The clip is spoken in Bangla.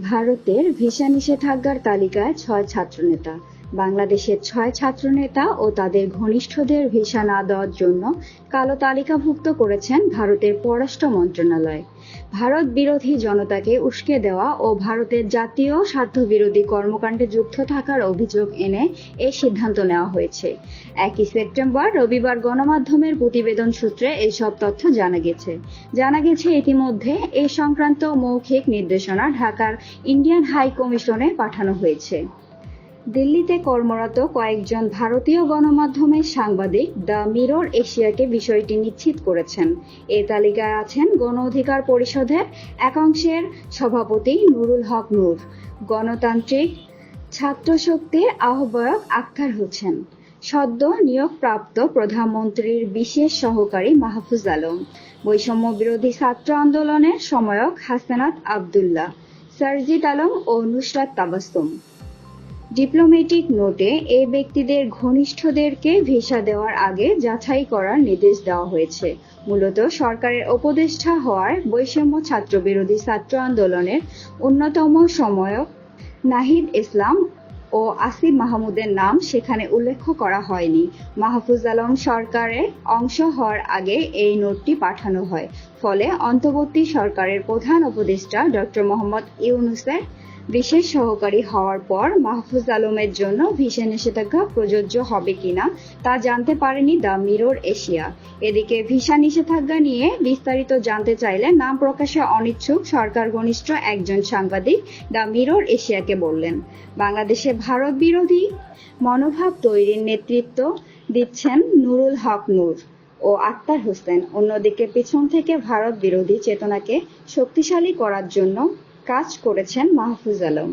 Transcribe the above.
ভারতের ভিসা নিষেধাজ্ঞার তালিকায় ৬ ছাত্রনেতা। বাংলাদেশের ৬ ছাত্রনেতা ও তাদের ঘনিষ্ঠদের ভিসা না দেওয়ার জন্য কালো তালিকাভুক্ত করেছেন ভারতের পররাষ্ট্র মন্ত্রণালয়। ভারত বিরোধী জনতাকে উস্কে দেওয়া ও ভারতের জাতীয় স্বার্থবিরোধী কর্মকাণ্ডে যুক্ত থাকার অভিযোগ এনে এই সিদ্ধান্ত নেওয়া হয়েছে। ১ সেপ্টেম্বর রবিবার গণমাধ্যমের প্রতিবেদন সূত্রে এসব তথ্য জানা গেছে ইতিমধ্যে এ সংক্রান্ত মৌখিক নির্দেশনা ঢাকার ইন্ডিয়ান হাই কমিশনে পাঠানো হয়েছে। দিল্লিতে কর্মরত কয়েকজন ভারতীয় গণমাধ্যমের সাংবাদিক দ্য মিরর এশিয়াকে বিষয়টি নিশ্চিত করেছেন। এ তালিকায় আছেন গণ অধিকার পরিষদের একাংশের সভাপতি নুরুল হক নূর, গণতান্ত্রিক ছাত্র শক্তির আহ্বায়ক আখতার হোসেন, সদ্য নিয়োগপ্রাপ্ত প্রধানমন্ত্রীর বিশেষ সহকারী মাহফুজ আলম, বৈষম্য বিরোধী ছাত্র আন্দোলনের সমন্বয়ক হাসনাত আবদুল্লাহ, সারজিদ আলম ও নুসরাত তাবাসসুম। ডিপ্লোম্যাটিক নোটে এই ব্যক্তিদের ঘনিষ্ঠদেরকে ভিসা দেওয়ার আগে যাচাই করার নির্দেশ দেওয়া হয়েছে। মূলত সরকারের উপদেষ্টা হওয়ার বৈষম্য ছাত্রবিরোধী ছাত্র আন্দোলনের অন্যতম সমন্বয়ক নাহিদ ইসলাম ও আসিফ মাহমুদের নাম সেখানে উল্লেখ করা হয়নি। মাহফুজ আলম সরকারের অংশ হওয়ার আগে এই নোটটি পাঠানো হয়। ফলে অন্তর্বর্তী সরকারের প্রধান উপদেষ্টা ডক্টর মোহাম্মদ ইউনূসের বিশেষ সহকারী হওয়ার পর মাহফুজ আলমের জন্য ভিসা নিষেধাজ্ঞা প্রযোজ্য হবে কিনা তা জানতে পারেনি দ্য মিরর এশিয়া। এদিকে ভিসা নিষেধাজ্ঞা নিয়ে বিস্তারিত জানতে চাইলে নাম প্রকাশে অনিচ্ছুক সরকার ঘনিষ্ঠ একজন সাংবাদিক দ্য মিরর এশিয়াকে বললেন, বাংলাদেশে ভারত বিরোধী মনোভাব তৈরির নেতৃত্ব দিচ্ছেন নুরুল হক নূর ও আখতার হোসেন। অন্যদিকে পিছন থেকে ভারত বিরোধী চেতনাকে শক্তিশালী করার জন্য কাজ করেছেন মাহফুজ আলম।